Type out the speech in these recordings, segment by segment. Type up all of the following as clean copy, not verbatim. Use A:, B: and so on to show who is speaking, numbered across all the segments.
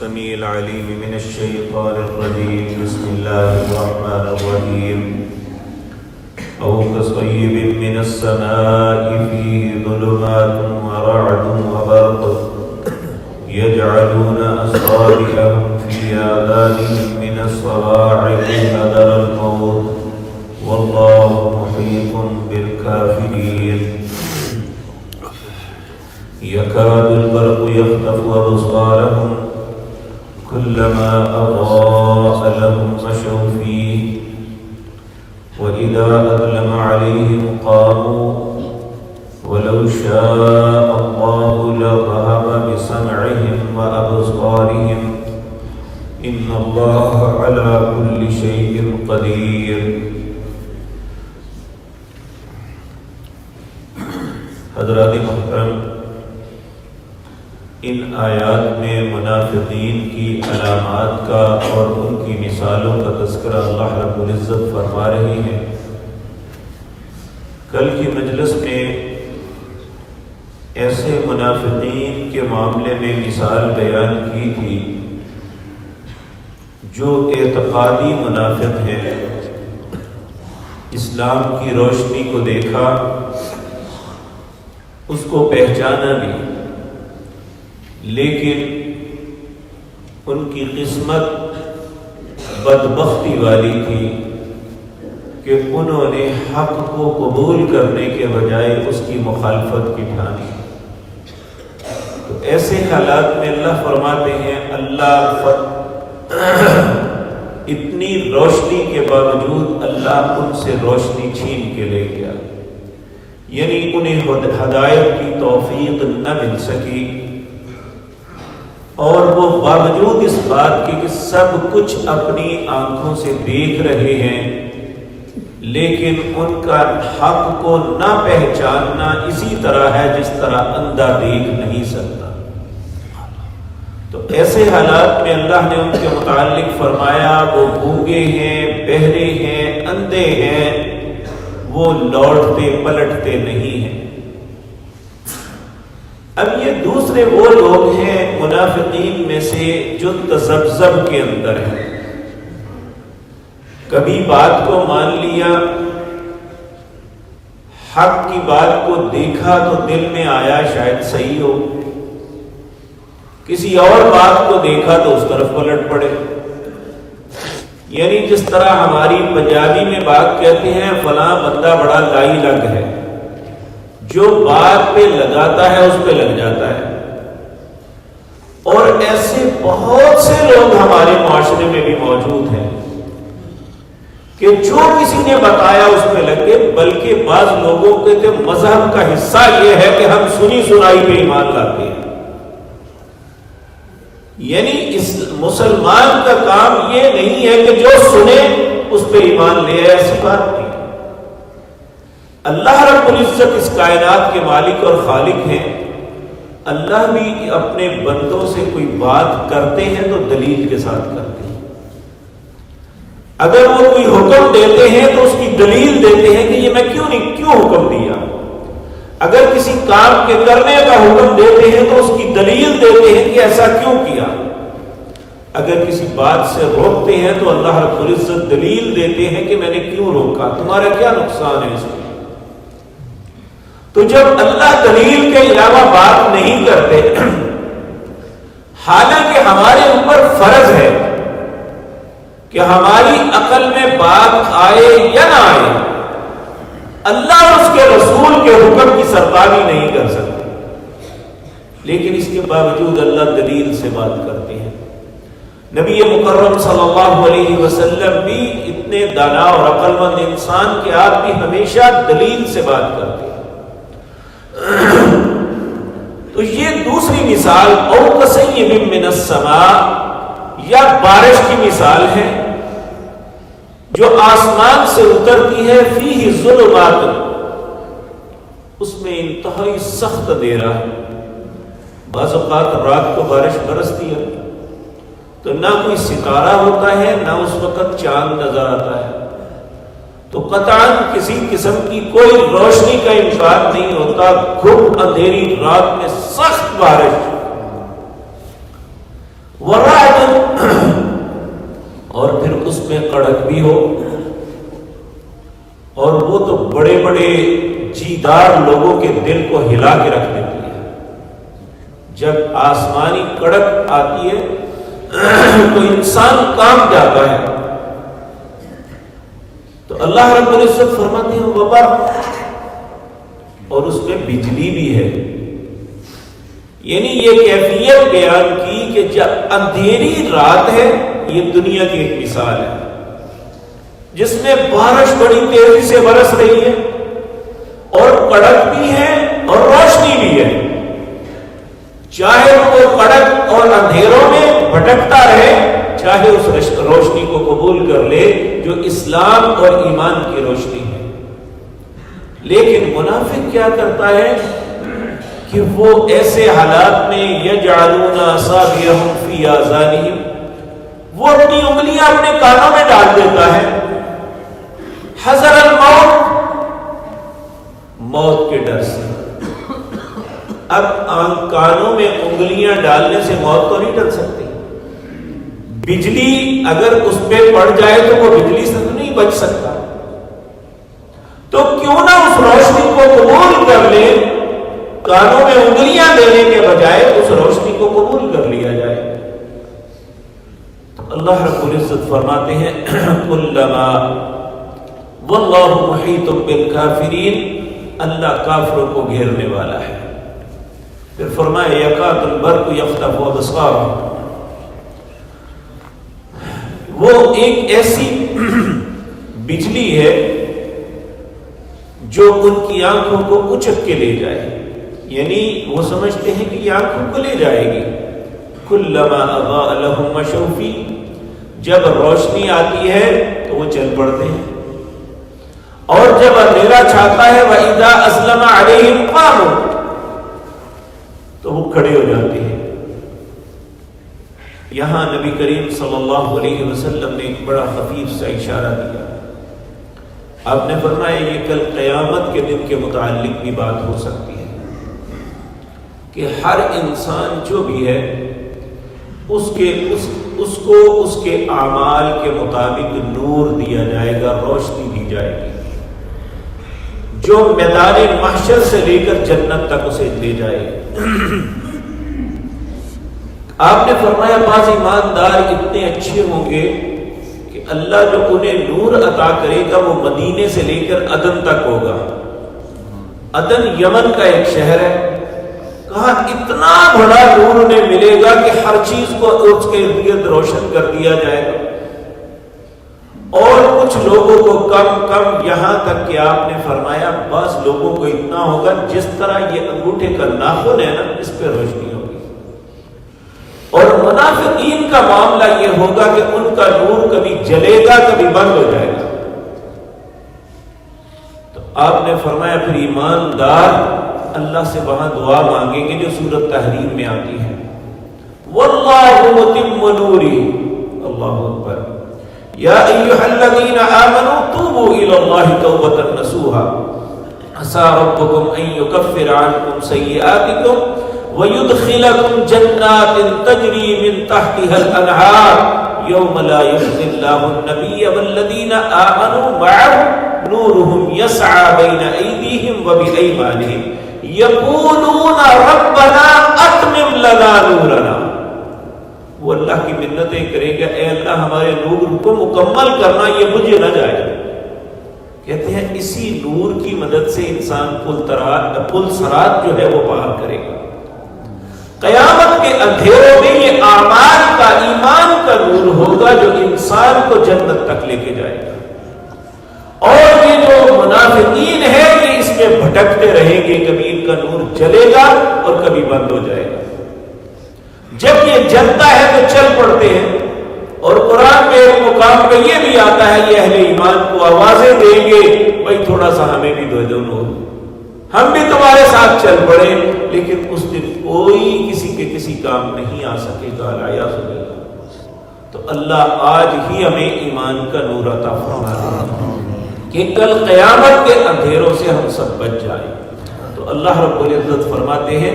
A: السميع العليم من الشيطان الرجيم. بسم الله الرحمن الرحيم. أو كصيب من السماء فيه ظلمات ورعد وبرق يجعلون أصابعهم في آذانهم من الصواعق حذر الموت والله محيط بالكافرين. يكاد البرق يخطف أبصارهم كلما أضاء لهم مشوا فيه وإذا أظلم عليهم قاموا ولو شاء الله لذهب بسمعهم وأبصارهم إن الله على كل شيء قدير. حضرات محترم، ان آیات میں منافقین کی علامات کا اور ان کی مثالوں کا تذکرہ اللہ رب العزت فرما رہی ہے. کل کی مجلس میں ایسے منافقین کے معاملے میں مثال بیان کی تھی جو اعتقادی منافق ہیں. اسلام کی روشنی کو دیکھا، اس کو پہچانا بھی، لیکن ان کی قسمت بدبختی والی تھی کہ انہوں نے حق کو قبول کرنے کے بجائے اس کی مخالفت کی ٹھانی. تو ایسے حالات میں اللہ فرماتے ہیں اللہ اتنی روشنی کے باوجود اللہ ان سے روشنی چھین کے لے گیا، یعنی انہیں ہدایت کی توفیق نہ مل سکی، اور وہ باوجود اس بات کے کہ سب کچھ اپنی آنکھوں سے دیکھ رہے ہیں، لیکن ان کا حق کو نہ پہچاننا اسی طرح ہے جس طرح اندھا دیکھ نہیں سکتا. تو ایسے حالات میں اللہ نے ان کے متعلق فرمایا وہ گونگے ہیں، بہرے ہیں، اندھے ہیں، وہ لوٹتے پلٹتے نہیں ہیں. اب یہ دوسرے وہ لوگ ہیں منافقین میں سے جو تذبذب کے اندر ہیں. کبھی بات کو مان لیا، حق کی بات کو دیکھا تو دل میں آیا شاید صحیح ہو، کسی اور بات کو دیکھا تو اس طرف پلٹ پڑے. یعنی جس طرح ہماری پنجابی میں بات کہتے ہیں فلاں بندہ بڑا لائی لگ ہے، جو بات پہ لگاتا ہے اس پہ لگ جاتا ہے. اور ایسے بہت سے لوگ ہمارے معاشرے میں بھی موجود ہیں کہ جو کسی نے بتایا اس پہ لگ گئے، بلکہ بعض لوگوں کے مذہب کا حصہ یہ ہے کہ ہم سنی سنائی پہ ایمان لاتے ہیں. یعنی اس مسلمان کا کام یہ نہیں ہے کہ جو سنے اس پہ ایمان لے، ایسی بات نہیں. اللہ رب العزت اس کائنات کے مالک اور خالق ہیں. اللہ بھی اپنے بندوں سے کوئی بات کرتے ہیں تو دلیل کے ساتھ کرتے ہیں. اگر وہ کوئی حکم دیتے ہیں تو اس کی دلیل دیتے ہیں کہ یہ میں کیوں حکم دیا. اگر کسی کام کے کرنے کا حکم دیتے ہیں تو اس کی دلیل دیتے ہیں کہ ایسا کیوں کیا. اگر کسی بات سے روکتے ہیں تو اللہ رب العزت دلیل دیتے ہیں کہ میں نے کیوں روکا، تمہارا کیا نقصان ہے اس میں. تو جب اللہ دلیل کے علاوہ بات نہیں کرتے، حالانکہ ہمارے اوپر فرض ہے کہ ہماری عقل میں بات آئے یا نہ آئے، اللہ اور اس کے رسول کے حکم کی سرتابی نہیں کر سکتے، لیکن اس کے باوجود اللہ دلیل سے بات کرتے ہیں. نبی مکرم صلی اللہ علیہ وسلم بھی اتنے دانا اور عقل مند انسان کہ آپ بھی ہمیشہ دلیل سے بات کرتے ہیں. تو یہ دوسری مثال او کصیب من السماء یا بارش کی مثال ہے جو آسمان سے اترتی ہے، فیہ ظلمات، اس میں انتہائی سخت اندھیرا ہے. بعض اوقات رات کو بارش برستی ہے تو نہ کوئی ستارہ ہوتا ہے نہ اس وقت چاند نظر آتا ہے، تو قطعاً کسی قسم کی کوئی روشنی کا امکان نہیں ہوتا. گھٹ اندھیری رات میں سخت بارش، ورعد، اور پھر اس میں کڑک بھی ہو، اور وہ تو بڑے بڑے جیدار لوگوں کے دل کو ہلا کے رکھ دیتی ہے۔ جب آسمانی کڑک آتی ہے تو انسان کانپ جاتا ہے۔ تو اللہ رب العزت فرماتے ہیں وبرق، اور اس میں بجلی بھی ہے۔ یعنی یہ کیفیت بیان کی کہ جب اندھیری رات ہے، یہ دنیا کی ایک مثال ہے جس میں بارش بڑی تیزی سے برس رہی ہے، اور کڑک بھی ہے اور روشنی بھی ہے۔ چاہے وہ کڑک اور اندھیروں میں بھٹکتا رہے، چاہے اس روشنی کو قبول کر لے جو اسلام اور ایمان کی روشنی ہے۔ لیکن منافق کیا کرتا ہے کہ وہ ایسے حالات میں یجعلون اصابعهم فی آذانہم، وہ اپنی انگلیاں اپنے کانوں میں ڈال دیتا ہے، حذر الموت، موت کے ڈر سے۔ اب کانوں میں انگلیاں ڈالنے سے موت تو نہیں ڈر سکتی، بجلی اگر اس پہ پڑ جائے تو وہ بجلی سے تو نہیں بچ سکتا، تو کیوں نہ اس روشنی کو قبول کر لے، کانوں میں انگلیاں دینے کے بجائے اس روشنی کو قبول کر لیا جائے۔ تو اللہ رب العزت فرماتے ہیں کلما واللہ محیط بالکافرین، اللہ کافروں کو گھیرنے والا ہے۔ پھر فرمایا یکاد البرق یخطف ابصارهم، وہ ایک ایسی بجلی ہے جو ان کی آنکھوں کو اچک کے لے جائے، یعنی وہ سمجھتے ہیں کہ یہ آنکھوں کو لے جائے گی۔ کلما اضاء لهم مشوا فیہ، جب روشنی آتی ہے تو وہ چل پڑتے ہیں، اور جب اندھیرا چھاتا ہے وَإِذَا أَسْلَمَ عَلَيْهِمْ قَامُوا، تو وہ کھڑے ہو جاتے ہیں۔ یہاں نبی کریم صلی اللہ علیہ وسلم نے ایک بڑا خفیف سا اشارہ دیا۔ آپ نے فرمایا یہ کل قیامت کے دن کے متعلق بھی بات ہو سکتی ہے کہ ہر انسان جو بھی ہے اس کو اس کے اعمال کے مطابق نور دیا جائے گا، روشنی دی جائے گی جو میدان محشر سے لے کر جنت تک اسے لے جائے گا۔ آپ نے فرمایا بعض ایماندار اتنے اچھے ہوں گے کہ اللہ جو انہیں نور عطا کرے گا وہ مدینے سے لے کر عدن تک ہوگا۔ عدن یمن کا ایک شہر ہے، کہا اتنا بڑا نور انہیں ملے گا کہ ہر چیز کو اس کے ارد گرد روشن کر دیا جائے گا۔ اور کچھ لوگوں کو کم یہاں تک کہ آپ نے فرمایا بعض لوگوں کو اتنا ہوگا جس طرح یہ انگوٹھے کا ناخن ہے نا، اس پہ روشنی ہوگی۔ اور منافقین کا معاملہ یہ ہوگا کہ ان کا نور کبھی جلے گا کبھی بند ہو جائے گا۔ تو آپ نے فرمایا پھر ایماندار اللہ سے وہاں دعا مانگیں گے جو سورۃ تحریم میں آتی ہے، واللہ متم نوری، اللہ اکبر، یا ایھا الذین آمنوا توبوا الی اللہ توبۃ نصوحا عسى ربکم ان یکفر عنکم سیئاتکم وَيُدْخِلَكُمْ جَنَّاتٍ تَجْرِي مِنْ تَحْتِهَا الْأَنْهَارُ يَوْمَ لَا يُخْزِي اللَّهُ النَّبِيَّ وَالَّذِينَ آمَنُوا مَعَهُ نُورُهُمْ يَسْعَى بَيْنَ أَيْدِيهِمْ وَبِأَيْمَانِهِمْ يَقُولُونَ رَبَّنَا أَتْمِمْ لَنَا نُورَنَا، وہ اللہ کی منتیں کرے گا اے اللہ ہمارے نور کو مکمل کرنا، یہ مجھے نہ جائے۔ کہتے ہیں اسی نور کی مدد سے انسان پل صراط جو ہے وہ پار کرے گا۔ قیامت کے اندھیروں میں یہ اعمال کا ایمان کا نور ہوگا جو انسان کو جنت تک لے کے جائے گا، اور یہ جو منافقین ہیں یہ اس میں بھٹکتے رہیں گے، کبھی ان کا نور جلے گا اور کبھی بند ہو جائے گا۔ جب یہ جلتا ہے تو چل پڑتے ہیں، اور قرآن میں ایک مقام پہ یہ بھی آتا ہے یہ اہل ایمان کو آوازیں دیں گے بھائی تھوڑا سا ہمیں بھی دو نور، ہم بھی تمہارے ساتھ چل پڑے، لیکن اس دن کوئی کسی کے کسی کام نہیں آ سکے گا، الیاذ باللہ۔ تو اللہ آج ہی ہمیں ایمان کا نور عطا فرما دے کہ کل قیامت کے اندھیروں سے ہم سب بچ جائیں۔ تو اللہ رب العزت فرماتے ہیں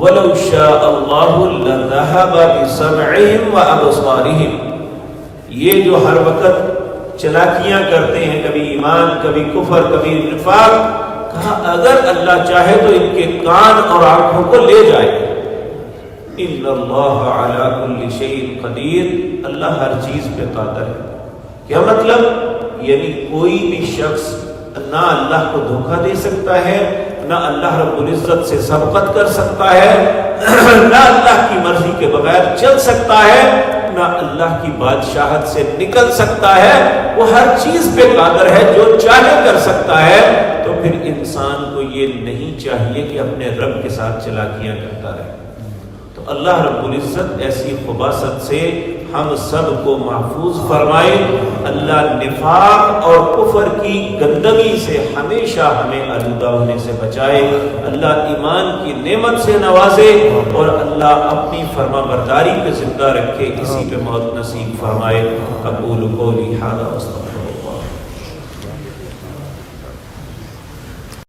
A: وَلَوْ شَاءَ اللَّهُ لَذَهَبَ بِسَمْعِهِمْ وَأَبْصَارِهِمْ، یہ جو ہر وقت چلاکیاں کرتے ہیں، کبھی ایمان، کبھی کفر، کبھی نفاق، کہا اگر اللہ چاہے تو ان کے کان اور آنکھوں کو لے جائے۔ ان اللہ علی کل شیء قدیر، اللہ ہر چیز پہ قادر ہے۔ کیا مطلب؟ یعنی کوئی بھی شخص نہ اللہ کو دھوکہ دے سکتا ہے، نہ اللہ رب العزت سے سبقت کر سکتا ہے، نہ اللہ کی مرضی کے بغیر چل سکتا ہے، نہ اللہ کی بادشاہت سے نکل سکتا ہے۔ وہ ہر چیز پہ قادر ہے، جو چاہے کر سکتا ہے۔ تو پھر انسان کو یہ نہیں چاہیے کہ اپنے رب کے ساتھ چلاکیاں کرتا رہے۔ تو اللہ رب العزت ایسی خباثت سے ہم سب کو محفوظ فرمائے۔ اللہ نفاق اور کفر کی گندگی سے ہمیشہ ہمیں آلودہ ہونے سے بچائے۔ اللہ ایمان کی نعمت سے نوازے، اور اللہ اپنی فرما برداری پہ زندہ رکھے، اسی پہ موت نصیب فرمائے۔ اقول قولی ھذا واستغفر